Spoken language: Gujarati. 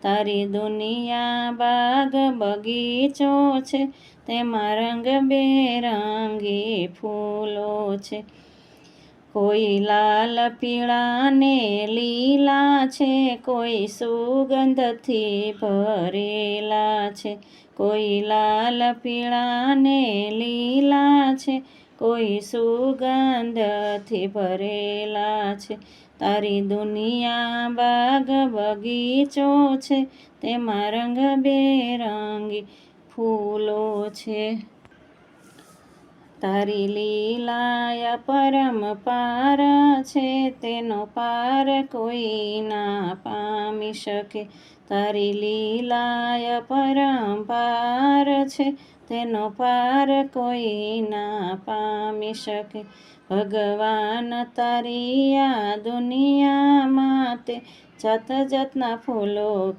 તારી દુનિયા બાગ બગીચો છે, તેમાં રંગબેરંગી ફૂલો છે. કોઈ લાલ પીળા ને લીલા છે, કોઈ સુગંધથી ભરેલા છે. કોઈ લાલ પીળા ને લીલા છે, કોઈ સુગંધથી ભરેલા છે. તારી દુનિયા બાગ બગીચો છે, તેમાં રંગબેરંગી ફૂલો છે. તારી લીલા પરંપાર છે, તેનો પાર કોઈ ના પામી શકે. તારી લીલા પરંપાર છે, તેનો પાર કોઈ ના પામી શકે. ભગવાન તારી આ દુનિયામાં તે જાત જાતના ફૂલો